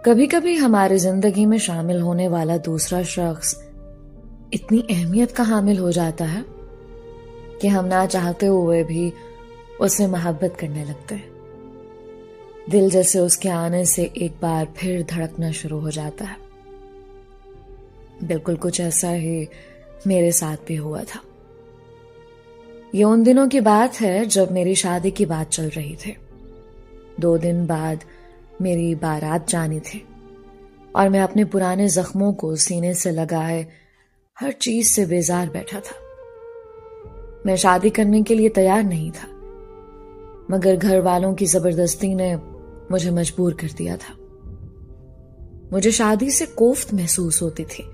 کبھی کبھی ہماری زندگی میں شامل ہونے والا دوسرا شخص اتنی اہمیت کا حامل ہو جاتا ہے کہ ہم نہ چاہتے ہوئے بھی اس سے محبت کرنے لگتے ہیں. دل جیسے اس کے آنے سے ایک بار پھر دھڑکنا شروع ہو جاتا ہے. بالکل کچھ ایسا ہی میرے ساتھ بھی ہوا تھا. یہ ان دنوں کی بات ہے جب میری شادی کی بات چل رہی تھی. 2 دن بعد میری بارات جانی تھی اور میں اپنے پرانے زخموں کو سینے سے لگائے ہر چیز سے بیزار بیٹھا تھا. میں شادی کرنے کے لیے تیار نہیں تھا، مگر گھر والوں کی زبردستی نے مجھے مجبور کر دیا تھا. مجھے شادی سے کوفت محسوس ہوتی تھی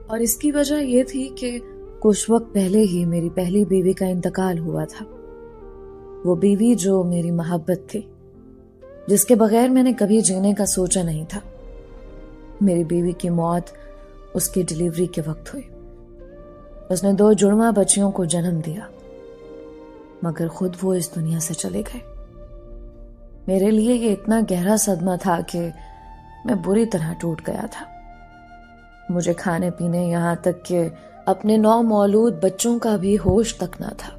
اور اس کی وجہ یہ تھی کہ کچھ وقت پہلے ہی میری پہلی بیوی کا انتقال ہوا تھا. وہ بیوی جو میری محبت تھی، جس کے بغیر میں نے کبھی جینے کا سوچا نہیں تھا. میری بیوی کی موت اس کی ڈیلیوری کے وقت ہوئی. اس نے 2 جڑواں بچیوں کو جنم دیا، مگر خود وہ اس دنیا سے چلے گئے. میرے لیے یہ اتنا گہرا صدمہ تھا کہ میں بری طرح ٹوٹ گیا تھا. مجھے کھانے پینے، یہاں تک کہ اپنے نومولود بچوں کا بھی ہوش تک نہ تھا.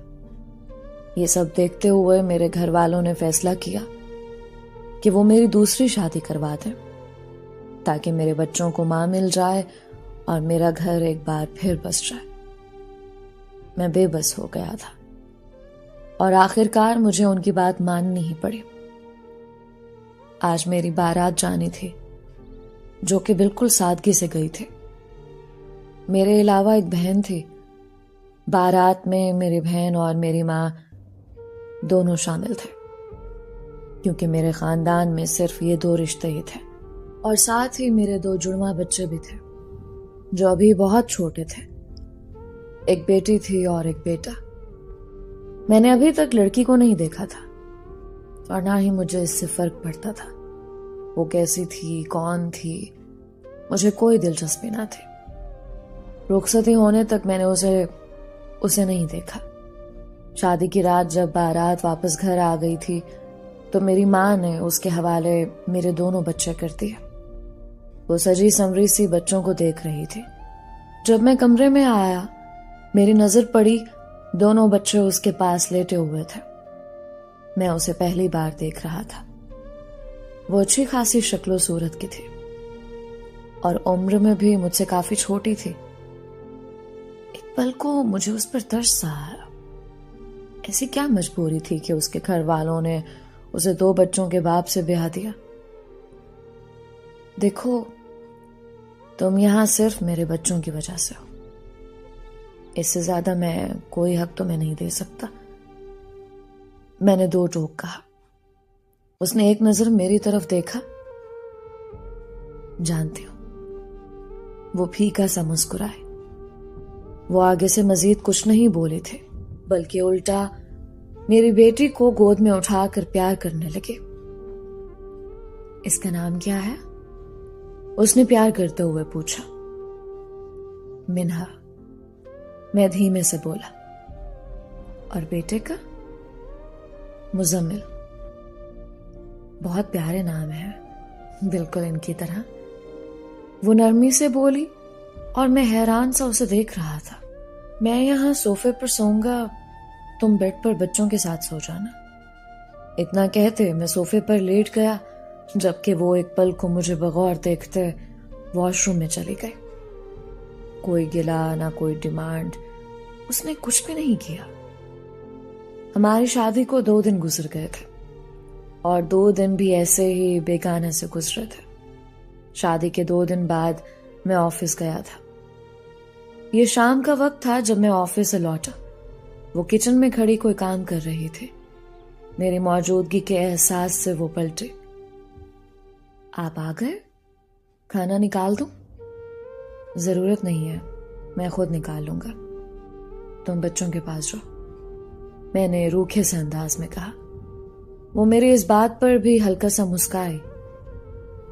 یہ سب دیکھتے ہوئے میرے گھر والوں نے فیصلہ کیا کہ وہ میری دوسری شادی کروا دیں تاکہ میرے بچوں کو ماں مل جائے اور میرا گھر ایک بار پھر بس جائے. میں بے بس ہو گیا تھا اور آخرکار مجھے ان کی بات ماننی ہی پڑی. آج میری بارات جانی تھی جو کہ بالکل سادگی سے گئی تھی. میرے علاوہ ایک بہن تھی. بارات میں میری بہن اور میری ماں دونوں شامل تھے کیونکہ میرے خاندان میں صرف یہ 2 رشتے ہی تھے، اور ساتھ ہی میرے 2 جڑواں بچے بھی تھے جو ابھی بہت چھوٹے تھے. ایک بیٹی تھی اور ایک بیٹا. میں نے ابھی تک لڑکی کو نہیں دیکھا تھا اور نہ ہی مجھے اس سے فرق پڑتا تھا. وہ کیسی تھی، کون تھی، مجھے کوئی دلچسپی نہ تھی. رخصتی ہونے تک میں نے اسے نہیں دیکھا. شادی کی رات جب بارات واپس گھر آ گئی تھی تو میری ماں نے اس کے حوالے میرے دونوں بچے کر دیے. وہ سجی سنوری سی بچوں کو دیکھ رہی تھی. جب میں کمرے میں آیا، میری نظر پڑی، دونوں بچے اس کے پاس لیٹے ہوئے تھے. میں اسے پہلی بار دیکھ رہا تھا. وہ اچھی خاصی شکل و صورت کی تھی اور عمر میں بھی مجھ سے کافی چھوٹی تھی. ایک پل کو مجھے اس پر ترس سا آیا. ایسی کیا مجبوری تھی کہ اس کے گھر والوں نے اسے 2 بچوں کے باپ سے بیاہ دیا. دیکھو، تم یہاں صرف میرے بچوں کی وجہ سے ہو. اس سے زیادہ میں کوئی حق تمہیں نہیں دے سکتا. میں نے 2 ٹوک کہا. اس نے ایک نظر میری طرف دیکھا. جانتی ہوں، وہ پھیکا سا مسکرائے. وہ آگے سے مزید کچھ نہیں بولے تھے، بلکہ الٹا میری بیٹی کو گود میں اٹھا کر پیار کرنے لگے. اس کا نام کیا ہے؟ اس نے پیار کرتے ہوئے پوچھا. منہا، میں دھیمے سے بولا. اور بیٹے کا؟ مزمل. بہت پیارے نام ہے، بالکل ان کی طرح. وہ نرمی سے بولی اور میں حیران سا اسے دیکھ رہا تھا. میں یہاں صوفے پر سوؤں گا، تم بیڈ پر بچوں کے ساتھ سو جانا. اتنا کہتے میں صوفے پر لیٹ گیا، جبکہ وہ ایک پل کو مجھے بغور دیکھتے واش روم میں چلی گئی. کوئی گلا نہ کوئی ڈیمانڈ، اس نے کچھ بھی نہیں کیا. ہماری شادی کو 2 دن گزر گئے تھے اور 2 دن بھی ایسے ہی بیگانے سے گزرے تھے. شادی کے 2 دن بعد میں آفس گیا تھا. یہ شام کا وقت تھا جب میں آفس سے لوٹا. وہ کچن میں کھڑی کوئی کام کر رہی تھی. میری موجودگی کے احساس سے وہ پلٹی. آپ آ گئے؟ کھانا نکال دوں؟ ضرورت نہیں ہے، میں خود نکال لوں گا. تم بچوں کے پاس جاؤ، میں نے روکھے سے انداز میں کہا. وہ میری اس بات پر بھی ہلکا سا مسکرائی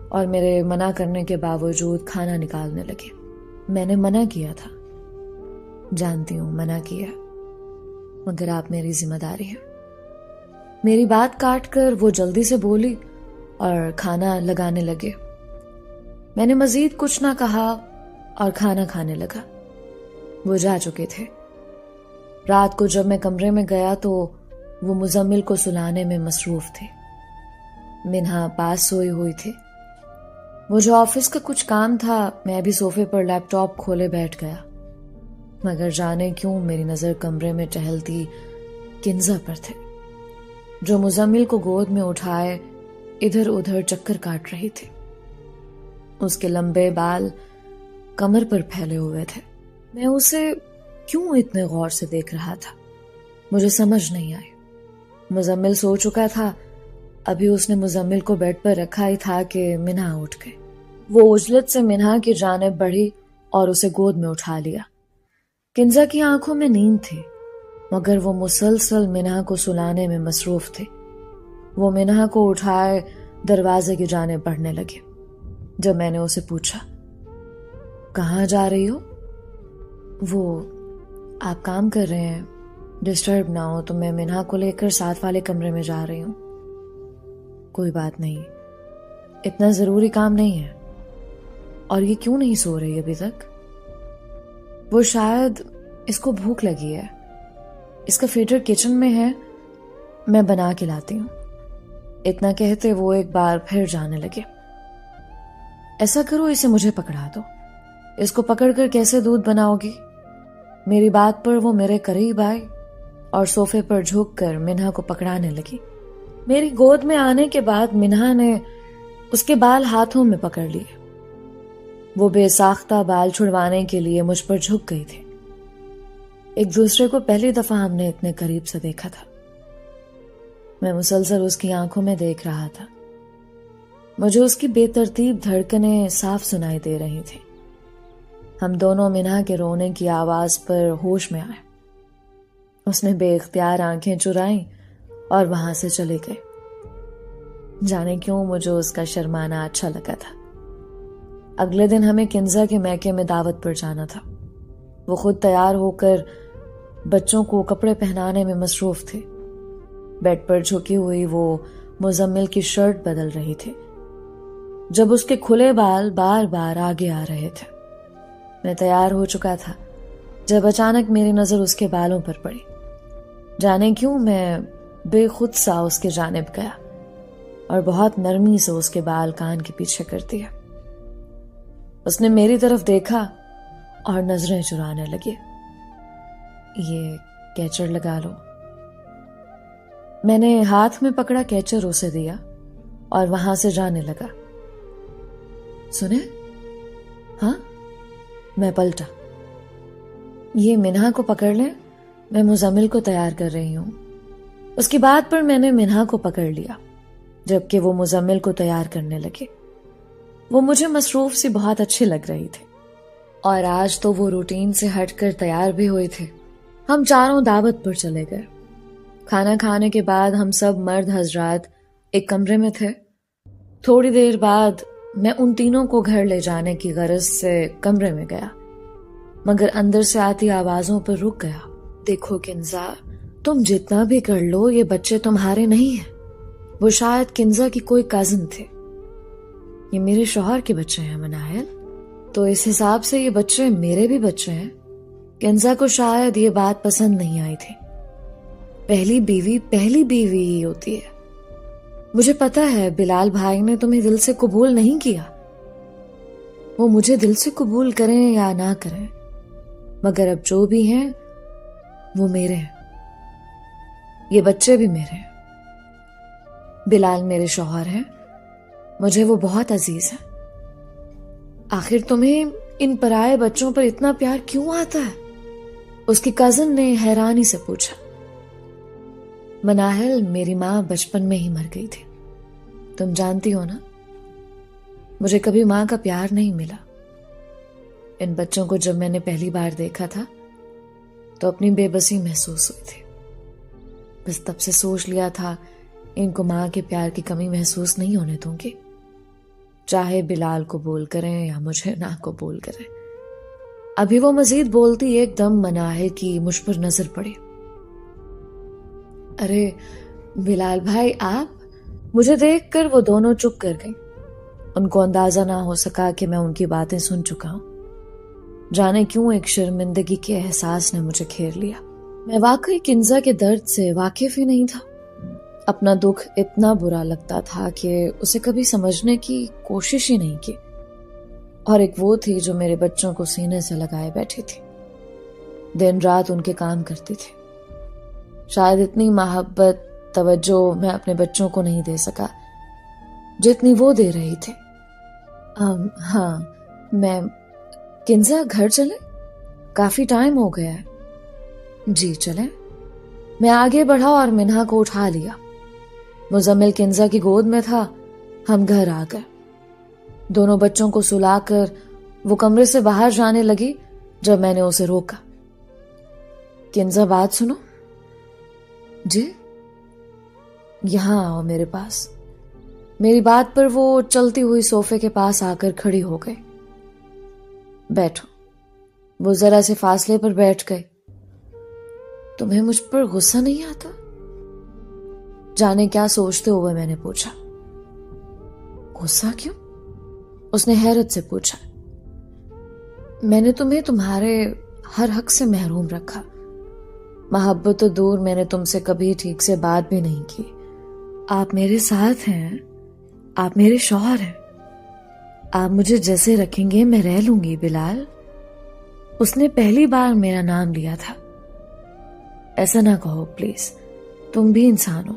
اور میرے منع کرنے کے باوجود کھانا نکالنے لگے. میں نے منع کیا تھا. جانتی ہوں منع کیا، مگر آپ میری ذمہ داری ہے. میری بات کاٹ کر وہ جلدی سے بولی اور کھانا لگانے لگے. میں نے مزید کچھ نہ کہا اور کھانا کھانے لگا. وہ جا چکے تھے. رات کو جب میں کمرے میں گیا تو وہ مزمل کو سلانے میں مصروف تھے. منہا پاس سوئی ہوئی تھی. مجھے آفس کا کچھ کام تھا. میں بھی صوفے پر لیپ ٹاپ کھولے بیٹھ گیا. مگر جانے کیوں میری نظر کمرے میں ٹہلتی کنزا پر تھے، جو مزمل کو گود میں اٹھائے ادھر ادھر چکر کاٹ رہی تھی. اس کے لمبے بال کمر پر پھیلے ہوئے تھے. میں اسے کیوں اتنے غور سے دیکھ رہا تھا، مجھے سمجھ نہیں آئی. مزمل سو چکا تھا. ابھی اس نے مزمل کو بیڈ پر رکھا ہی تھا کہ منہا اٹھ گئی. وہ عجلت سے منہا کی جانب بڑھی اور اسے گود میں اٹھا لیا. کنزا کی آنکھوں میں نیند تھی، مگر وہ مسلسل منہا کو سلانے میں مصروف تھے. وہ منہا کو اٹھائے دروازے کی جانب بڑھنے لگے. جب میں نے اسے پوچھا کہاں جا رہی ہو، وہ آپ کام کر رہے ہیں، ڈسٹرب نہ ہو تو میں منہا کو لے کر ساتھ والے کمرے میں جا رہی ہوں. کوئی بات نہیں، اتنا ضروری کام نہیں ہے. اور یہ کیوں نہیں سو رہی ابھی تک؟ وہ شاید اس کو بھوک لگی ہے، اس کا فیڈر کچن میں ہے، میں بنا کے لاتی ہوں. اتنا کہتے وہ ایک بار پھر جانے لگے. ایسا کرو اسے مجھے پکڑا دو، اس کو پکڑ کر کیسے دودھ بناؤ گی؟ میری بات پر وہ میرے قریب آئی اور صوفے پر جھک کر منہا کو پکڑانے لگی. میری گود میں آنے کے بعد منہا نے اس کے بال ہاتھوں میں پکڑ لیے. وہ بے ساختہ بال چھڑوانے کے لیے مجھ پر جھک گئی تھی. ایک دوسرے کو پہلی دفعہ ہم نے اتنے قریب سے دیکھا تھا. میں مسلسل اس کی آنکھوں میں دیکھ رہا تھا. مجھے اس کی بے ترتیب دھڑکنیں صاف سنائی دے رہی تھیں. ہم دونوں منہا کے رونے کی آواز پر ہوش میں آئے. اس نے بے اختیار آنکھیں چرائیں اور وہاں سے چلے گئے. جانے کیوں مجھے اس کا شرمانا اچھا لگا تھا. اگلے دن ہمیں کنزا کے میکے میں دعوت پر جانا تھا. وہ خود تیار ہو کر بچوں کو کپڑے پہنانے میں مصروف تھے. بیڈ پر جھکی ہوئی وہ مزمل کی شرٹ بدل رہی تھی جب اس کے کھلے بال بار بار آگے آ رہے تھے. میں تیار ہو چکا تھا جب اچانک میری نظر اس کے بالوں پر پڑی. جانے کیوں میں بے خود سا اس کے جانب گیا اور بہت نرمی سے اس کے بال کان کے پیچھے کر دیا. اس نے میری طرف دیکھا اور نظریں چرانے لگے. یہ کیچر لگا لو. میں نے ہاتھ میں پکڑا کیچر اسے دیا اور وہاں سے جانے لگا. سنے؟ ہاں؟ میں پلٹا. یہ منہا کو پکڑ لیں، میں مزمل کو تیار کر رہی ہوں. اس کی بات پر میں نے منہا کو پکڑ لیا جبکہ وہ مزمل کو تیار کرنے لگے. وہ مجھے مصروف سی بہت اچھی لگ رہی تھی اور آج تو وہ روٹین سے ہٹ کر تیار بھی ہوئے تھے. ہم چاروں دعوت پر چلے گئے. کھانا کھانے کے بعد ہم سب مرد حضرات ایک کمرے میں تھے. تھوڑی دیر بعد میں ان تینوں کو گھر لے جانے کی غرض سے کمرے میں گیا، مگر اندر سے آتی آوازوں پر رک گیا. دیکھو کنزا، تم جتنا بھی کر لو یہ بچے تمہارے نہیں ہیں. وہ شاید کنزا کی کوئی کزن تھے. یہ میرے شوہر کے بچے ہیں مناہل، تو اس حساب سے یہ بچے میرے بھی بچے ہیں. کنزا کو شاید یہ بات پسند نہیں آئی تھی. پہلی بیوی ہی ہوتی ہے. مجھے پتا ہے بلال بھائی نے تمہیں دل سے قبول نہیں کیا. وہ مجھے دل سے قبول کریں یا نہ کریں، مگر اب جو بھی ہیں وہ میرے ہیں. یہ بچے بھی میرے ہیں. بلال میرے شوہر ہیں، مجھے وہ بہت عزیز ہیں. آخر تمہیں ان پرائے بچوں پر اتنا پیار کیوں آتا ہے؟ اس کی کزن نے حیرانی سے پوچھا. مناہل، میری ماں بچپن میں ہی مر گئی تھی، تم جانتی ہو نا. مجھے کبھی ماں کا پیار نہیں ملا. ان بچوں کو جب میں نے پہلی بار دیکھا تھا تو اپنی بے بسی محسوس ہوئی تھی. بس تب سے سوچ لیا تھا ان کو ماں کے پیار کی کمی محسوس نہیں ہونے دوں گی، چاہے بلال قبول کریں یا مجھے نہ قبول کریں. ابھی وہ مزید بولتی ایک دم مناہل کی مجھ پر نظر پڑی. ارے بلال بھائی، آپ؟ مجھے دیکھ کر وہ دونوں چپ کر گئیں. ان کو اندازہ نہ ہو سکا کہ میں ان کی باتیں سن چکا ہوں. جانے کیوں ایک شرمندگی کے احساس نے مجھے گھیر لیا. میں واقعی کنزا کے درد سے واقف ہی نہیں تھا. اپنا دکھ اتنا برا لگتا تھا کہ اسے کبھی سمجھنے کی کوشش ہی نہیں کی. اور ایک وہ تھی جو میرے بچوں کو سینے سے لگائے بیٹھی تھی. دن رات ان کے کام کرتی تھی. شاید اتنی محبت توجہ میں اپنے بچوں کو نہیں دے سکا جتنی وہ دے رہی تھی. ہاں میں کنزا گھر چلے؟ کافی ٹائم ہو گیا ہے. جی چلیں. میں آگے بڑھا اور منہا کو اٹھا لیا. مزمل کنزا کی گود میں تھا. ہم گھر آ گئے. دونوں بچوں کو سلا کر وہ کمرے سے باہر جانے لگی جب میں نے اسے روکا. کنزا بات سنو. جی. یہاں آؤ میرے پاس. میری بات پر وہ چلتی ہوئی صوفے کے پاس آ کر کھڑی ہو گئی. بیٹھو. وہ ذرا سے فاصلے پر بیٹھ گئے. تمہیں مجھ پر غصہ نہیں آتا؟ جانے کیا سوچتے ہوئے میں نے پوچھا. غصہ کیوں؟ اس نے حیرت سے پوچھا. میں نے تمہیں تمہارے ہر حق سے محروم رکھا. محبت تو دور، میں نے تم سے کبھی ٹھیک سے بات بھی نہیں کی. آپ میرے ساتھ ہیں، آپ میرے شوہر ہیں. آپ مجھے جیسے رکھیں گے میں رہ لوں گی بلال. اس نے پہلی بار میرا نام لیا تھا. ایسا نہ کہو پلیز، تم بھی انسان ہو.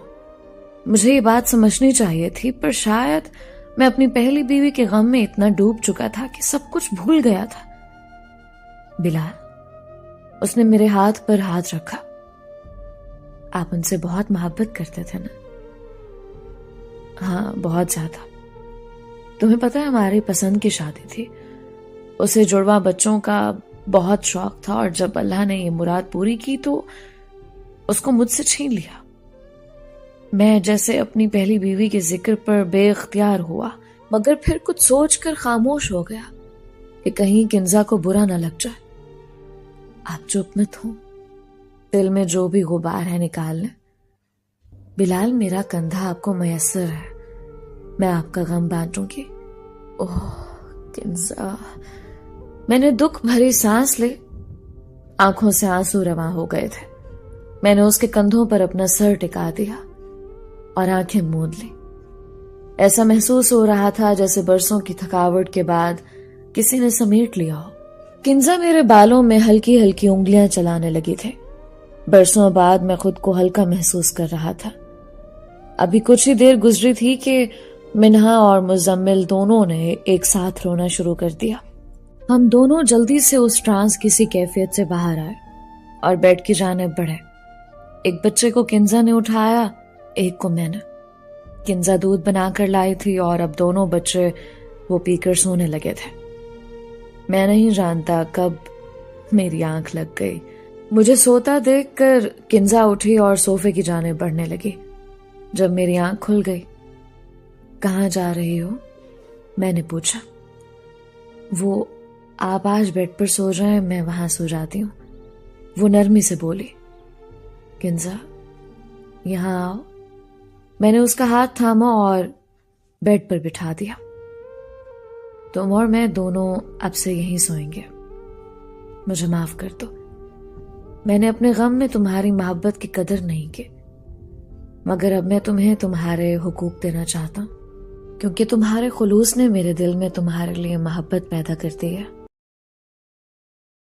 مجھے یہ بات سمجھنی چاہیے تھی، پر شاید میں اپنی پہلی بیوی کے غم میں اتنا ڈوب چکا تھا کہ سب کچھ بھول گیا تھا. بلال، اس نے میرے ہاتھ پر ہاتھ رکھا. آپ ان سے بہت محبت کرتے تھے نا؟ ہاں بہت زیادہ. تمہیں پتہ ہے ہماری پسند کی شادی تھی. اسے جڑواں بچوں کا بہت شوق تھا، اور جب اللہ نے یہ مراد پوری کی تو اس کو مجھ سے چھین لیا. میں جیسے اپنی پہلی بیوی کے ذکر پر بے اختیار ہوا، مگر پھر کچھ سوچ کر خاموش ہو گیا کہ کہیں کنزا کو برا نہ لگ جائے. آپ چپ مت ہوں. دل میں جو بھی غبار ہے نکال لیں. بلال، میرا کندھا آپ کو میسر ہے. میں آپ کا غم بانٹوں گی. اوہ کنزا. میں نے دکھ بھری سانس لی. آنکھوں سے آنسو رواں ہو گئے تھے. میں نے اس کے کندھوں پر اپنا سر ٹکا دیا اور آنکھیں موند لی. ایسا محسوس ہو رہا تھا جیسے برسوں کی تھکاوٹ کے بعد کسی نے سمیٹ لیا ہو. کنزا میرے بالوں میں ہلکی ہلکی انگلیاں چلانے لگی تھے. برسوں بعد میں خود کو ہلکا محسوس کر رہا تھا. ابھی کچھ ہی دیر گزری تھی کہ منہا اور مزمل دونوں نے ایک ساتھ رونا شروع کر دیا. ہم دونوں جلدی سے اس ٹرانس کسی کیفیت سے باہر آئے اور بیڈ کی جانب بڑھے. ایک بچے کو کنزا نے اٹھایا، ایک کو میں نے. کنزا دودھ بنا کر لائی تھی اور اب دونوں بچے وہ پی کر سونے لگے تھے. میں نہیں جانتا کب میری آنکھ لگ گئی. مجھے سوتا دیکھ کر کنزا اٹھی اور صوفے کی جانب بڑھنے لگی. جب میری آنکھ کھل گئی. کہاں جا رہی ہو؟ میں نے پوچھا. وہ آپ آج بیڈ پر سو رہے ہیں، میں وہاں سو جاتی ہوں. وہ نرمی سے بولی. کنزا یہاں آؤ. میں نے اس کا ہاتھ تھاما اور بیڈ پر بٹھا دیا. تم اور میں دونوں اب سے یہیں سوئیں گے. مجھے معاف کر دو. میں نے اپنے غم میں تمہاری محبت کی قدر نہیں کی، مگر اب میں تمہیں تمہارے حقوق دینا چاہتا ہوں، کیونکہ تمہارے خلوص نے میرے دل میں تمہارے لیے محبت پیدا کر دی ہے.